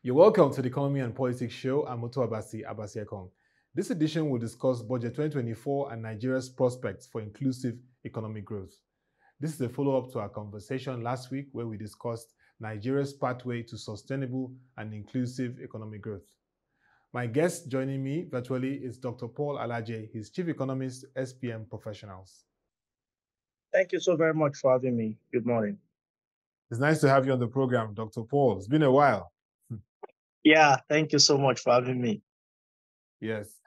You're welcome to the Economy and Politics Show. I'm Ottoabasi Abasiekong. This edition will discuss Budget 2024 and Nigeria's prospects for inclusive economic growth. This is a follow-up to our conversation last week where we discussed Nigeria's pathway to sustainable and inclusive economic growth. My guest joining me virtually is Dr. Paul Alaje. He's Chief Economist, SPM Professionals. Thank you so very much for having me. Good morning. It's nice to have you on the program, Dr. Paul. It's been a while. Yeah, thank you so much for having me. Yes.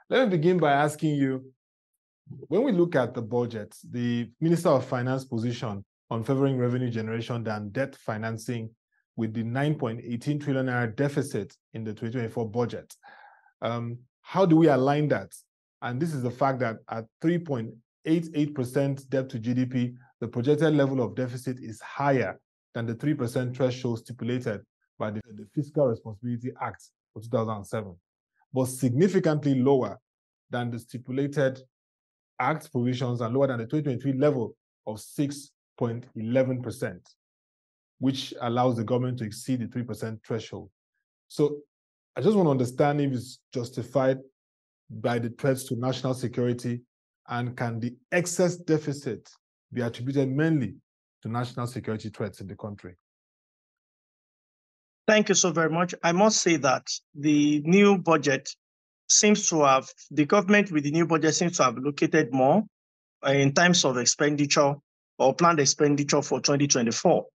Let me begin by asking you, when we look at the budget, the Minister of Finance position on favoring revenue generation than debt financing with the 9.18 trillion naira deficit in the 2024 budget, how do we align that? And this is the fact that at 3.88% debt to GDP, the projected level of deficit is higher than the 3% threshold stipulated by the Fiscal Responsibility Act of 2007, but significantly lower than the stipulated Act provisions and lower than the 2023 level of 6.11%, which allows the government to exceed the 3% threshold. So I just want to understand if it's justified by the threats to national security, and can the excess deficit be attributed mainly to national security threats in the country? Thank you so very much. I must say that the new budget the government with the new budget seems to have allocated more in terms of expenditure or planned expenditure for 2024.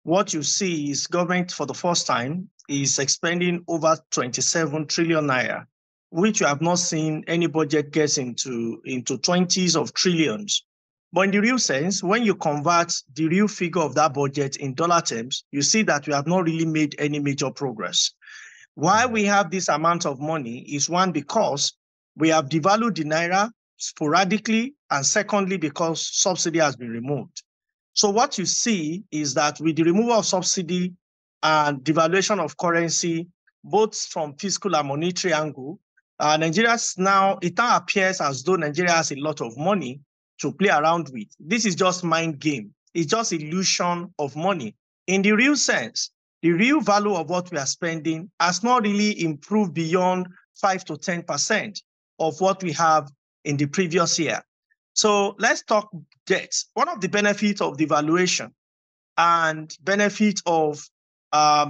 What you see is government for the first time is expending over 27 trillion naira, which you have not seen any budget get into 20s of trillions. But in the real sense, when you convert the real figure of that budget in dollar terms, you see that we have not really made any major progress. Why we have this amount of money is, one, because we have devalued the naira sporadically, and secondly, because subsidy has been removed. So what you see is that with the removal of subsidy and devaluation of currency, both from fiscal and monetary angle, Nigeria's now, it now appears as though Nigeria has a lot of money to play around with. This is just mind game. It's just illusion of money. In the real sense, the real value of what we are spending has not really improved beyond 5 to 10% of what we have in the previous year. So let's talk debt. One of the benefits of devaluation and benefit of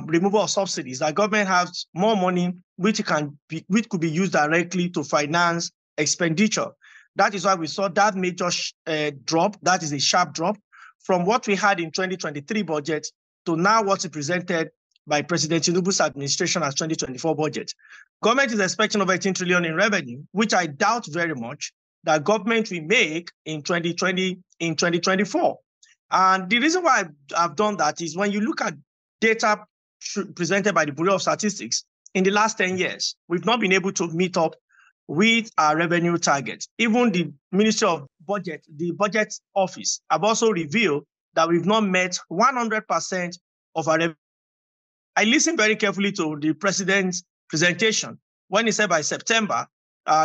removal of subsidies, that government has more money which could be used directly to finance expenditure. That is why we saw that major drop. That is a sharp drop from what we had in 2023 budget to now what's presented by President Tinubu's administration as 2024 budget. Government is expecting over 18 trillion in revenue, which I doubt very much that government will make in 2024. And the reason why I've done that is when you look at data presented by the Bureau of Statistics, in the last 10 years, we've not been able to meet up with our revenue targets. Even the Ministry of Budget, the Budget Office, have also revealed that we've not met 100% of our revenue. I listened very carefully to the president's presentation when he said by September,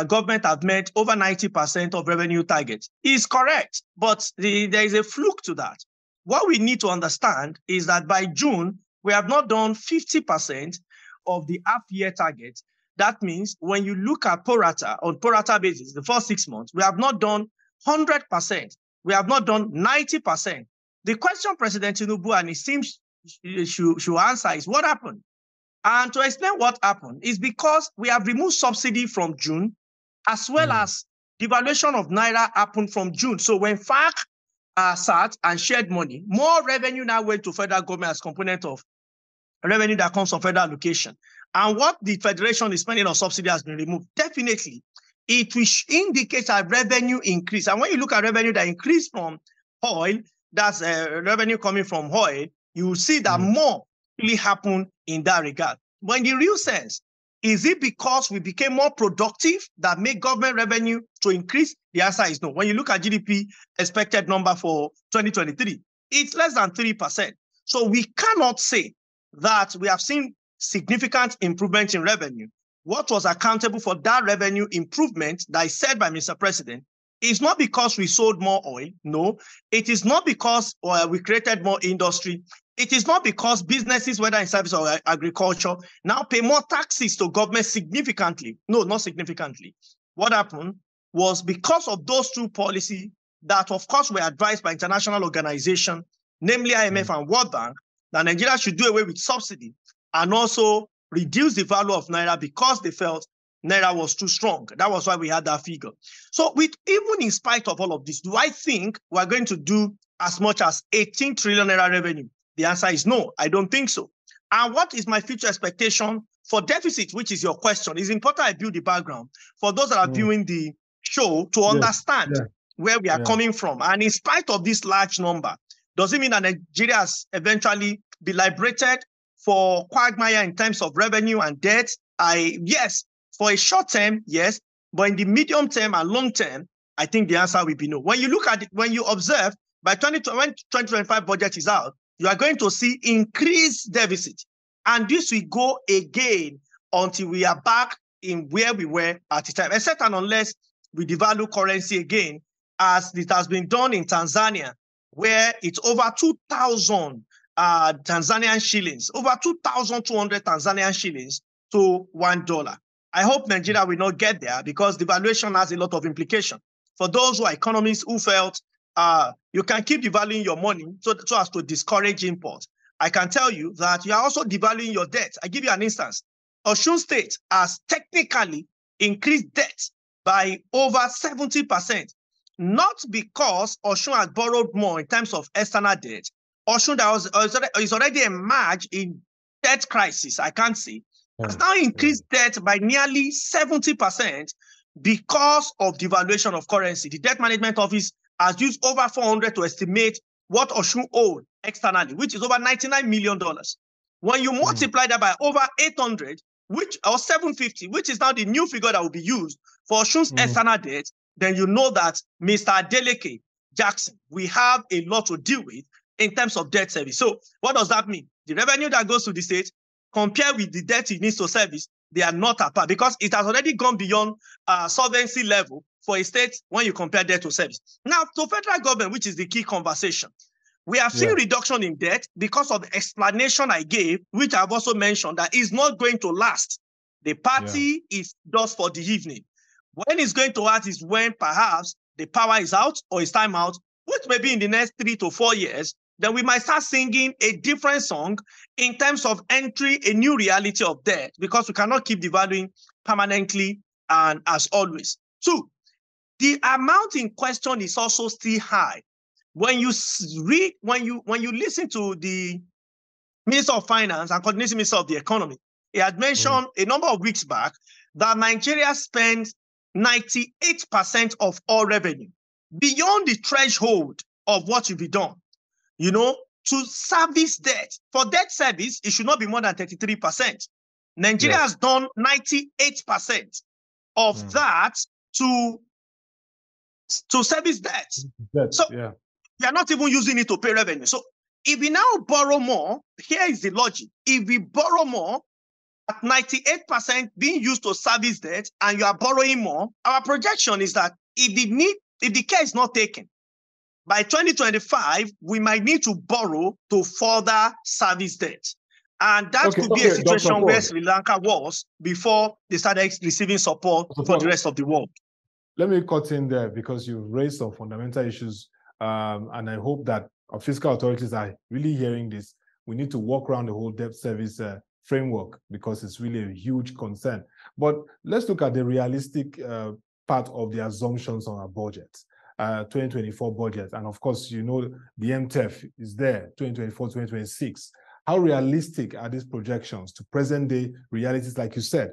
government have met over 90% of revenue targets. He's correct, but there is a fluke to that. What we need to understand is that by June, we have not done 50% of the half-year target. That means when you look at on pro rata basis, the first 6 months, we have not done 100%. We have not done 90%. The question President Tinubu and his team should answer is what happened? And to explain what happened is because we have removed subsidy from June, as well as devaluation of naira happened from June. So when FARC sat and shared money, more revenue now went to federal government as component of revenue that comes from federal allocation. And what the federation is spending on subsidy has been removed. Definitely, it will indicate a revenue increase. And when you look at revenue that increased from oil, that's revenue coming from oil, you will see that more really happened in that regard. But in the real sense, is it because we became more productive that make government revenue to increase? The answer is no. When you look at GDP expected number for 2023, it's less than 3%. So we cannot say that we have seen significant improvement in revenue. What was accountable for that revenue improvement that is said by Mr. President is not because we sold more oil. No, it is not because we created more industry. It is not because businesses, whether in service or agriculture, now pay more taxes to government significantly. No, not significantly. What happened was because of those two policies that, of course, were advised by international organizations, namely IMF and World Bank, that Nigeria should do away with subsidy and also reduce the value of Naira because they felt Naira was too strong. That was why we had that figure. So even in spite of all of this, do I think we're going to do as much as 18 trillion Naira revenue? The answer is no, I don't think so. And what is my future expectation for deficit, which is your question? It's important I build the background for those that are viewing the show to understand where we are coming from. And in spite of this large number, does it mean that Nigeria has eventually be liberated for quagmire in terms of revenue and debt? Yes, for a short term, yes, but in the medium term and long term, I think the answer will be no. When you look at it, when you observe, when 2025 budget is out, you are going to see increased deficit. And this will go again until we are back in where we were at the time, except and unless we devalue currency again, as it has been done in Tanzania, where it's over 2,000 Tanzanian shillings, over 2,200 Tanzanian shillings to $1. I hope Nigeria will not get there because devaluation has a lot of implication. For those who are economists who felt you can keep devaluing your money so as to discourage imports, I can tell you that you are also devaluing your debt. I give you an instance. Osun State has technically increased debt by over 70%, not because Osun has borrowed more in terms of external debt. Osun that is already emerged in debt crisis, I can't say, has now increased debt by nearly 70% because of devaluation of currency. The Debt Management Office has used over 400 to estimate what Osun owed externally, which is over $99 million. When you multiply that by over 800, or 750, which is now the new figure that will be used for Osun's external debt, then you know that Mr. Adeleke Jackson, we have a lot to deal with in terms of debt service. So what does that mean? The revenue that goes to the state, compared with the debt it needs to service, they are not apart because it has already gone beyond solvency level for a state when you compare debt to service. Now, to federal government, which is the key conversation, we have seen reduction in debt because of the explanation I gave, which I've also mentioned that is not going to last. The party is just for the evening. When it's going to last is when perhaps the power is out or it's time out, which may be in the next 3 to 4 years, then we might start singing a different song in terms of entry a new reality of debt because we cannot keep devaluing permanently and as always. 2, the amount in question is also still high. When you read, when you listen to the Minister of Finance and Coordinating Minister of the Economy, he had mentioned a number of weeks back that Nigeria spends 98% of all revenue beyond the threshold of what should be done, to service debt. For debt service, it should not be more than 33%. Nigeria has done 98% of that to service debt. So we are not even using it to pay revenue. So if we now borrow more, here is the logic. If we borrow more at 98% being used to service debt and you are borrowing more, our projection is that if the care is not taken, by 2025, we might need to borrow to further service debt. And that could be a situation where Sri Lanka was before they started receiving support for the rest of the world. Let me cut in there because you raised some fundamental issues. And I hope that our fiscal authorities are really hearing this. We need to walk around the whole debt service framework because it's really a huge concern. But let's look at the realistic part of the assumptions on our budget, 2024 budget. And of course, the MTEF is there, 2024, 2026. How realistic are these projections to present day realities? Like you said,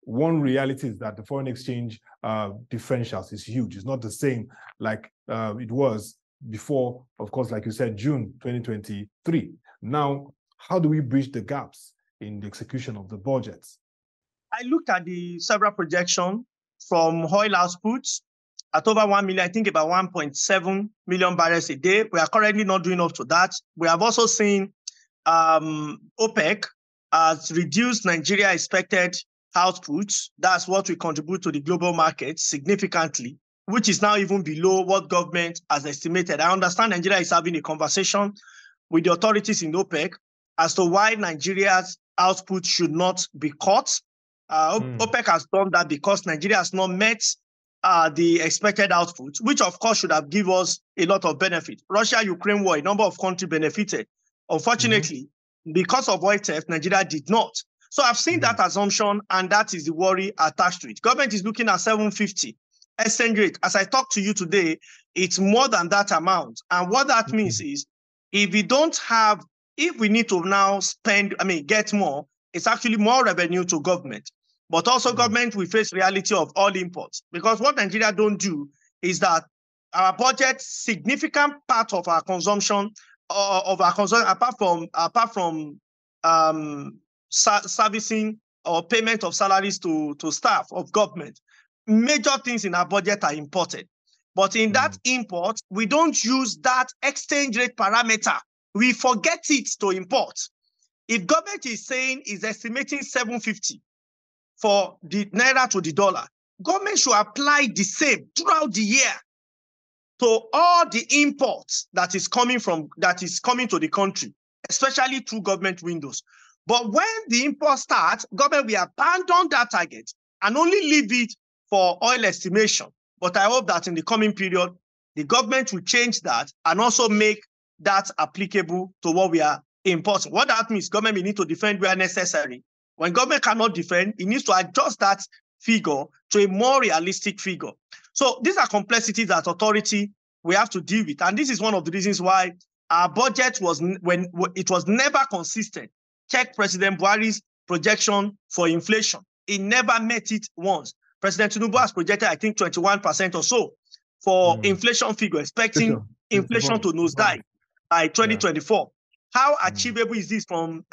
one reality is that the foreign exchange differentials is huge. It's not the same like it was before, of course, like you said, June 2023. Now, how do we bridge the gaps in the execution of the budgets? I looked at the several projections from oil outputs at over 1 million, I think about 1.7 million barrels a day. We are currently not doing up to that. We have also seen OPEC has reduced Nigeria expected outputs. That's what we contribute to the global market significantly, which is now even below what government has estimated. I understand Nigeria is having a conversation with the authorities in OPEC as to why Nigeria's output should not be cut. OPEC has done that because Nigeria has not met the expected output, which of course should have given us a lot of benefit. Russia-Ukraine war, a number of countries benefited. Unfortunately, because of oil theft, Nigeria did not. So I've seen that assumption, and that is the worry attached to it. Government is looking at 750 exchange rate. As I talk to you today, it's more than that amount. And what that means is, if we need to now get more, it's actually more revenue to government. But also government will face reality of all imports, because what Nigeria don't do is that our budget, significant part of our consumption, apart from servicing or payment of salaries to staff of government, major things in our budget are imported. But in that import, we don't use that exchange rate parameter. We forget it to import. If government is estimating 750 for the naira to the dollar, government should apply the same throughout the year to all the imports that is coming to the country, especially through government windows. But when the import starts, government will abandon that target and only leave it for oil estimation. But I hope that in the coming period, the government will change that and also make that applicable to what we are importing. What that means, government will need to defend where necessary. When government cannot defend, it needs to adjust that figure to a more realistic figure. So these are complexities that authority we have to deal with. And this is one of the reasons why our budget was never consistent. Check President Buhari's projection for inflation. He never met it once. President Tinubu has projected, I think, 21% or so for inflation figure, expecting inflation to nosedive by 2024. How achievable is this from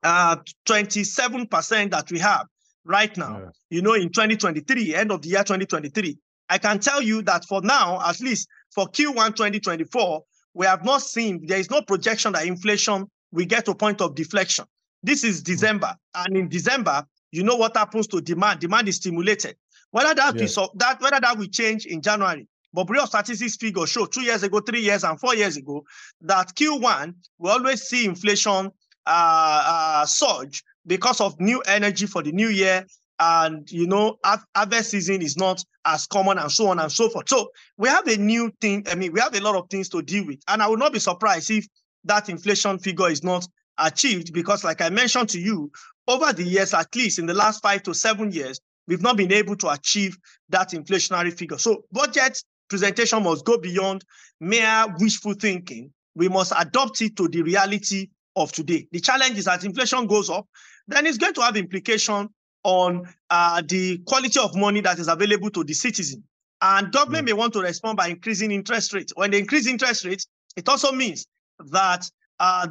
27% that we have right now, in 2023, end of the year 2023? I can tell you that for now, at least for Q1 2024, we have not seen, there is no projection that inflation will get to a point of deflection. This is December. And in December, you know what happens to demand. Demand is stimulated. Whether that will change in January. But Bureau of Statistics figures show 2 years ago, 3 years, and 4 years ago that Q1 we always see inflation surge because of new energy for the new year, and harvest season is not as common, and so on and so forth. So we have a new thing. We have a lot of things to deal with, and I will not be surprised if that inflation figure is not achieved, because, like I mentioned to you, over the years, at least in the last 5 to 7 years, we've not been able to achieve that inflationary figure. So budget presentation must go beyond mere wishful thinking. We must adopt it to the reality of today. The challenge is that inflation goes up, then it's going to have implication on the quality of money that is available to the citizen. And government may want to respond by increasing interest rates. When they increase interest rates, it also means that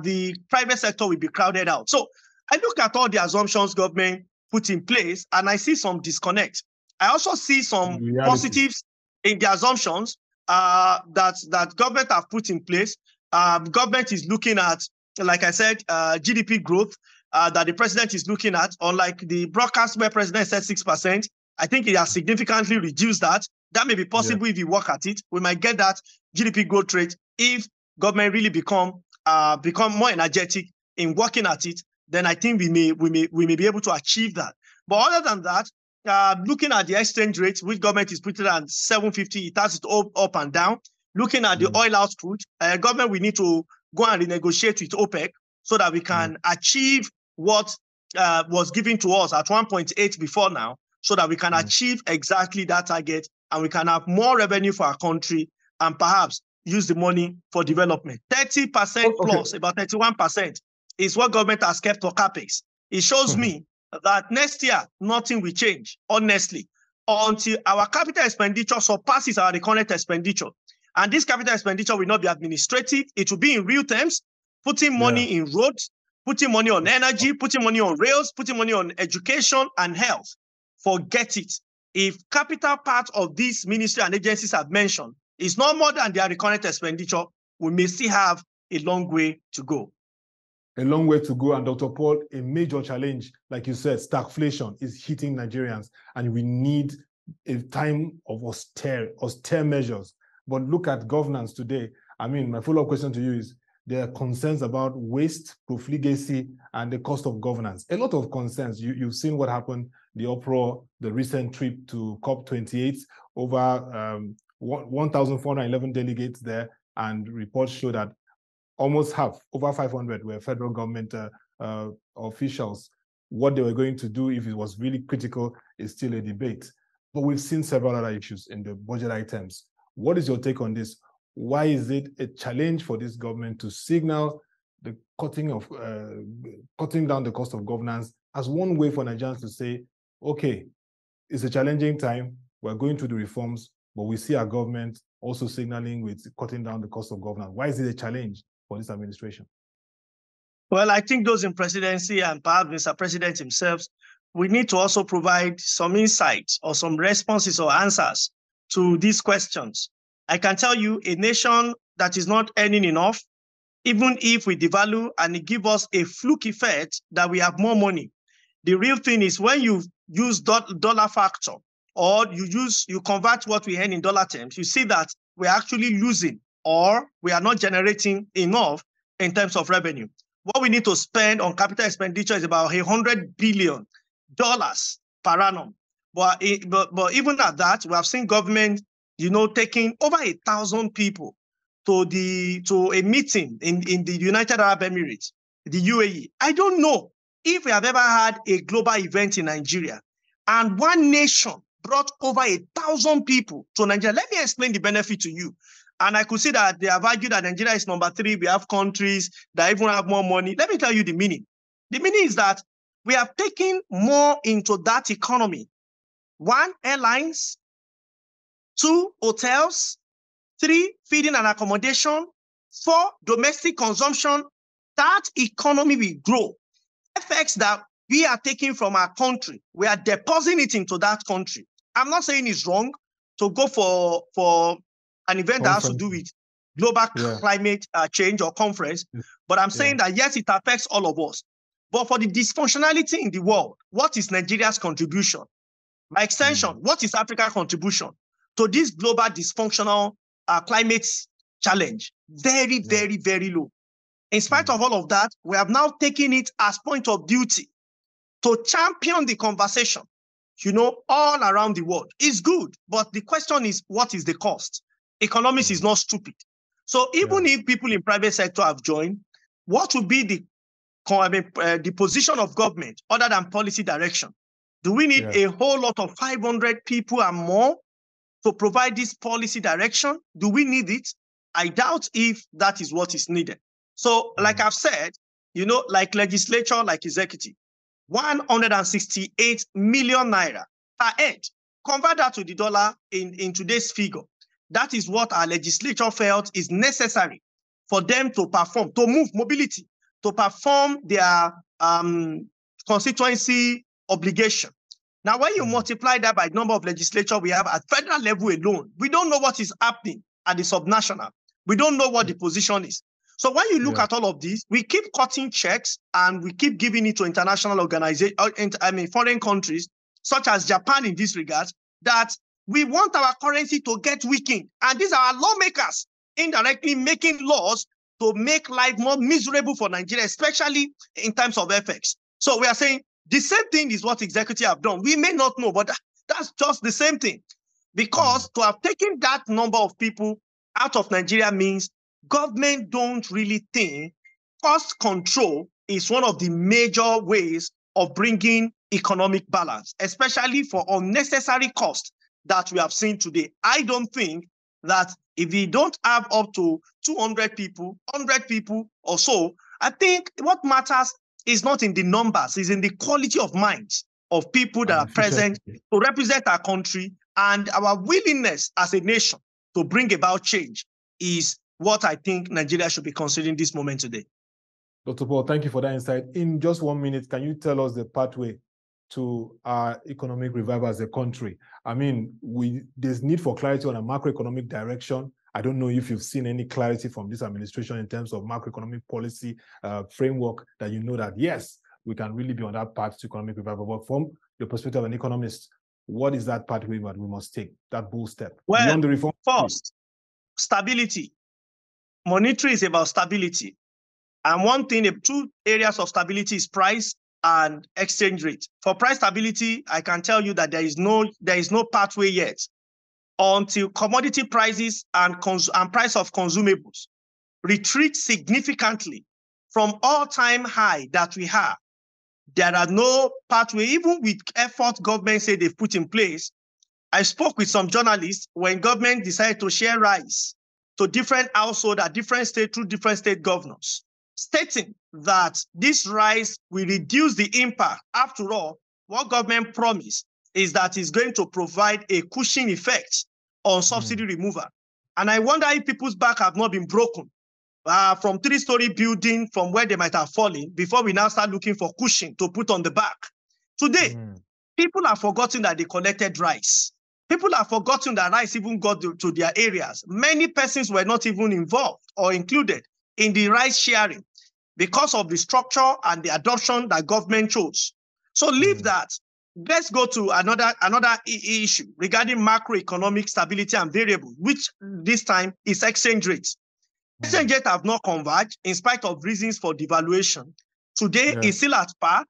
the private sector will be crowded out. So I look at all the assumptions government put in place, and I see some disconnect. I also see some positives in the assumptions that government have put in place. Government is looking at, like I said, GDP growth that the president is looking at. Unlike the broadcast where president said 6%, I think he has significantly reduced that. That may be possible if you work at it. We might get that GDP growth rate if government really become more energetic in working at it. Then I think we may be able to achieve that. But other than that, looking at the exchange rate, which government is putting at 750, it has it up and down. Looking at the oil output, government we need to go and renegotiate with OPEC so that we can achieve what was given to us at 1.8 before now, so that we can achieve exactly that target, and we can have more revenue for our country and perhaps use the money for development. 30% plus, about 31% is what government has kept for CAPEX. It shows me that next year, nothing will change, honestly, until our capital expenditure surpasses our recurrent expenditure. And this capital expenditure will not be administrative. It will be in real terms, putting money in roads, putting money on energy, putting money on rails, putting money on education and health. Forget it. If capital part of these ministry and agencies have mentioned is no more than their recurrent expenditure, we may still have a long way to go. A long way to go. And Dr. Paul, a major challenge, like you said, stagflation is hitting Nigerians, and we need a time of austere measures. But look at governance today. I mean, my follow-up question to you is, there are concerns about waste, profligacy, and the cost of governance. A lot of concerns. You've seen what happened, the uproar, the recent trip to COP28, over 1,411 delegates there, and reports show that almost half, over 500, were federal government officials. What they were going to do if it was really critical is still a debate. But we've seen several other issues in the budget items. What is your take on this? Why is it a challenge for this government to signal the cutting down the cost of governance as one way for Nigerians to say, okay, it's a challenging time, we're going through the reforms, but we see our government also signaling with cutting down the cost of governance? Why is it a challenge for this administration? Well, I think those in presidency and perhaps Mr. President himself, we need to also provide some insights or some responses or answers to these questions. I can tell you, a nation that is not earning enough, even if we devalue and it gives us a fluke effect that we have more money. The real thing is when you use dollar factor, or you convert what we earn in dollar terms, you see that we're actually losing, or we are not generating enough in terms of revenue. What we need to spend on capital expenditure is about $100 billion per annum. But even at that, we have seen government, taking over 1,000 people to a meeting in the United Arab Emirates, the UAE. I don't know if we have ever had a global event in Nigeria and one nation brought over 1,000 people to Nigeria. Let me explain the benefit to you. And I could see that they have argued that Nigeria is number 3. We have countries that even have more money. Let me tell you the meaning. The meaning is that we have taken more into that economy. 1, airlines. 2, hotels. 3, feeding and accommodation. 4, domestic consumption. That economy will grow. Effects that we are taking from our country, we are depositing it into that country. I'm not saying it's wrong to go for an event that has to do with global climate change or conference, but I'm saying that yes, it affects all of us. But for the dysfunctionality in the world, what is Nigeria's contribution? By extension, what is Africa's contribution to this global dysfunctional climate challenge? Very, very, very low. In spite of all of that, we have now taken it as point of duty to champion the conversation, all around the world. It's good, but the question is, what is the cost? Economics is not stupid. So even if people in private sector have joined, what would be the position of government other than policy direction? Do we need a whole lot of 500 people and more to provide this policy direction? Do we need it? I doubt if that is what is needed. So like I've said, like legislature, like executive, 168 million naira per head. Convert that to the dollar in today's figure. That is what our legislature felt is necessary for them to perform, to move mobility, to perform their constituency obligation. Now, when you multiply that by the number of legislature we have at federal level alone, we don't know what is happening at the subnational. We don't know what the position is. So when you look at all of this, we keep cutting checks and we keep giving it to international organizations, foreign countries, such as Japan in this regard, that we want our currency to get weakened. And these are our lawmakers indirectly making laws to make life more miserable for Nigeria, especially in terms of FX. So we are saying the same thing is what executive have done. We may not know, but that's just the same thing. Because to have taken that number of people out of Nigeria means government don't really think cost control is one of the major ways of bringing economic balance, especially for unnecessary costs that we have seen today. I don't think that if we don't have up to 200 people, 100 people or so, I think what matters is not in the numbers, it's in the quality of minds of people that are present to represent our country, and our willingness as a nation to bring about change is what I think Nigeria should be considering this moment today. Dr. Paul, thank you for that insight. In just 1 minute, can you tell us the pathway to our economic revival as a country? I mean, there's need for clarity on a macroeconomic direction. I don't know if you've seen any clarity from this administration in terms of macroeconomic policy framework that that, yes, we can really be on that path to economic revival. But from the perspective of an economist, what is that pathway that we must take, that bold step? Well, beyond the reform? stability. Monetary is about stability. And one thing, two areas of stability is price and exchange rate. For price stability, I can tell you that there is no pathway yet until commodity prices and price of consumables retreat significantly from all-time high that we have. There are no pathway, even with effort government say they've put in place. I spoke with some journalists when government decided to share rice to different households at different states through different state governors, stating that this rice will reduce the impact. After all, what government promised is that it's going to provide a cushion effect on subsidy removal. And I wonder if people's back have not been broken from three-story building from where they might have fallen before we now start looking for cushion to put on the back. Today, people have forgotten that they collected rice. People have forgotten that rice even got to their areas. Many persons were not even involved or included in the rice sharing because of the structure and the adoption that government chose. So leave that. Let's go to another issue regarding macroeconomic stability and variables, which this time is exchange rates. Exchange rates have not converged in spite of reasons for devaluation. Today, it's still at par.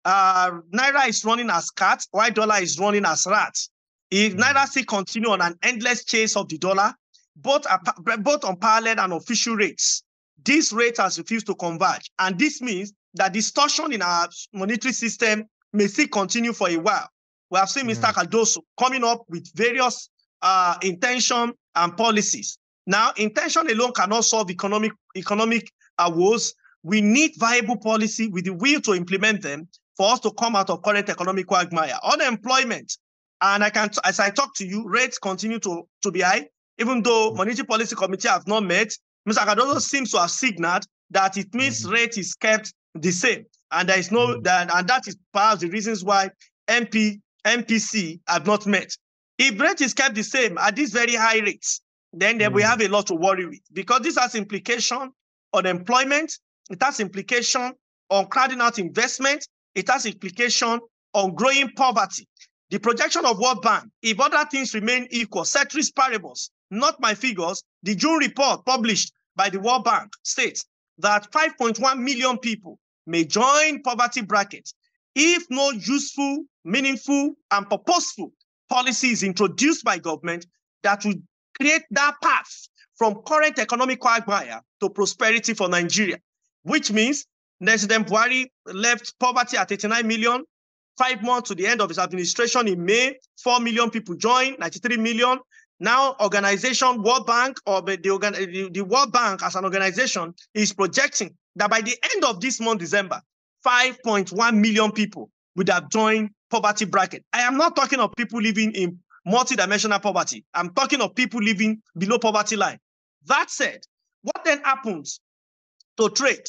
Naira is running as cat, while dollar is running as rat. If Naira still continue on an endless chase of the dollar, both on parallel and official rates, this rate has refused to converge. And this means that distortion in our monetary system may still continue for a while. We have seen Mr. Cardoso coming up with various intention and policies. Now, intention alone cannot solve economic woes. We need viable policy with the will to implement them for us to come out of current economic quagmire. Unemployment, and as I talk to you, rates continue to be high, even though Monetary Policy Committee have not met. Mr. Cardoso seems to have signaled that it means rate is kept the same, and there is no and that is perhaps the reasons why MPC have not met. If rate is kept the same at these very high rates, then we have a lot to worry with, because this has implication on employment, it has implication on crowding out investment, it has implication on growing poverty. The projection of World Bank, if other things remain equal, ceteris paribus, not my figures, the June report published by the World Bank states that 5.1 million people may join poverty brackets if no useful, meaningful, and purposeful policy is introduced by government that will create that path from current economic quagmire to prosperity for Nigeria, which means President Buhari left poverty at 89 million. 5 months to the end of his administration in May, 4 million people joined, 93 million. Now, organization World Bank, or the World Bank as an organization, is projecting that by the end of this month, December, 5.1 million people would have joined poverty bracket. I am not talking of people living in multidimensional poverty. I'm talking of people living below poverty line. That said, what then happens to trade?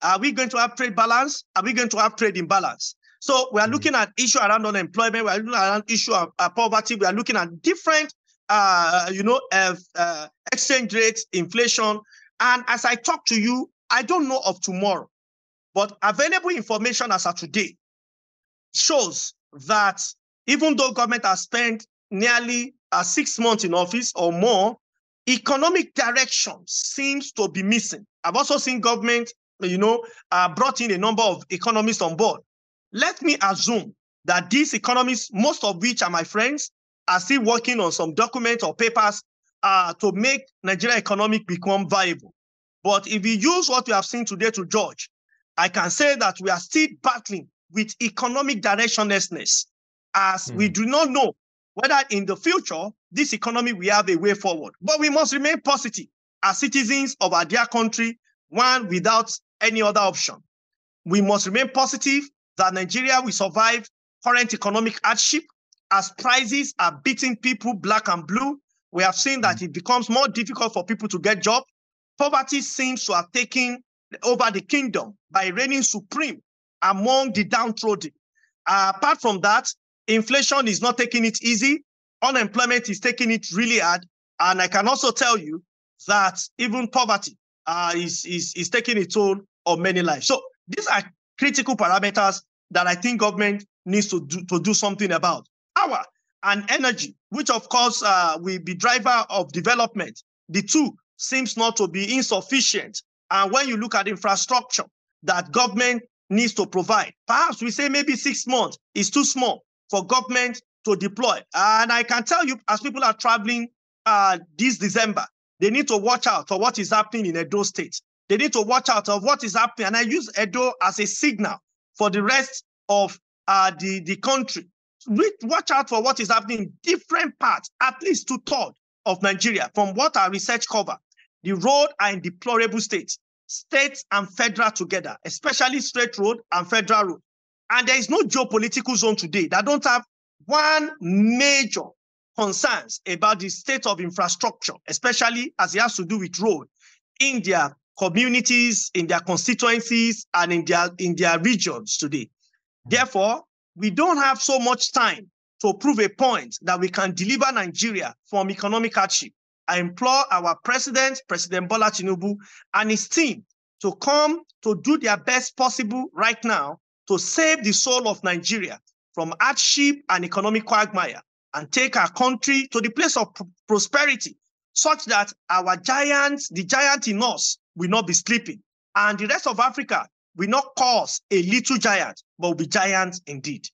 Are we going to have trade balance? Are we going to have trade imbalance? So we are looking at issue around unemployment. We are looking at issue of poverty. We are looking at different, exchange rates, inflation. And as I talk to you, I don't know of tomorrow, but available information as of today shows that even though government has spent nearly 6 months in office or more, economic direction seems to be missing. I've also seen government, brought in a number of economists on board. Let me assume that these economists, most of which are my friends, are still working on some documents or papers to make Nigeria economic become viable. But if we use what we have seen today to judge, I can say that we are still battling with economic directionlessness, as we do not know whether in the future this economy will have a way forward. But we must remain positive as citizens of our dear country, one without any other option. We must remain positive that Nigeria will survive current economic hardship as prices are beating people black and blue. We have seen that it becomes more difficult for people to get jobs. Poverty seems to have taken over the kingdom by reigning supreme among the downtrodden. Apart from that, inflation is not taking it easy. Unemployment is taking it really hard. And I can also tell you that even poverty is taking its toll on many lives. So these are critical parameters that I think government needs to do something about. Power and energy, which of course will be driver of development, the two seems not to be insufficient. And when you look at infrastructure that government needs to provide, perhaps we say maybe 6 months is too small for government to deploy. And I can tell you, as people are traveling this December, they need to watch out for what is happening in Edo State. They need to watch out of what is happening. And I use Edo as a signal for the rest of the country. Watch out for what is happening in different parts, at least 2/3 of Nigeria. From what our research cover, the roads are in deplorable states, states and federal together, especially state road and federal road. And there is no geopolitical zone today that don't have one major concerns about the state of infrastructure, especially as it has to do with road in their communities, in their constituencies, and in their regions today. Therefore, we don't have so much time to prove a point that we can deliver Nigeria from economic hardship. I implore our President Bola Tinubu, and his team to come to do their best possible right now to save the soul of Nigeria from hardship and economic quagmire and take our country to the place of prosperity, such that our giants, the giant in us, will not be sleeping. And the rest of Africa will not cause a little giant, but will be giants indeed.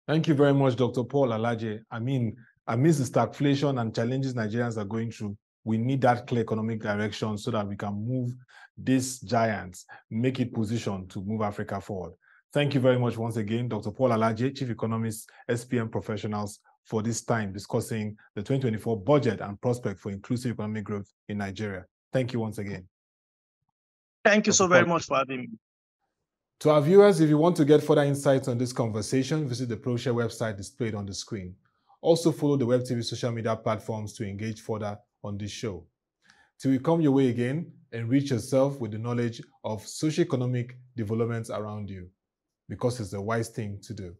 Thank you very much, Dr. Paul Alaje. I mean, amidst the stagflation and challenges Nigerians are going through, we need that clear economic direction so that we can move these giants, make it positioned to move Africa forward. Thank you very much once again, Dr. Paul Alaje, Chief Economist, SPM Professionals, for this time discussing the 2024 budget and prospect for inclusive economic growth in Nigeria. Thank you once again. Thank you so very much for having me. To our viewers, if you want to get further insights on this conversation, visit the ProShare website displayed on the screen. Also follow the Web TV social media platforms to engage further on this show. Till we come your way again, enrich yourself with the knowledge of socio-economic developments around you, because it's the wise thing to do.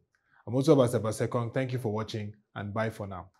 I'm Ottoabasi Abasiekong. Thank you for watching, and bye for now.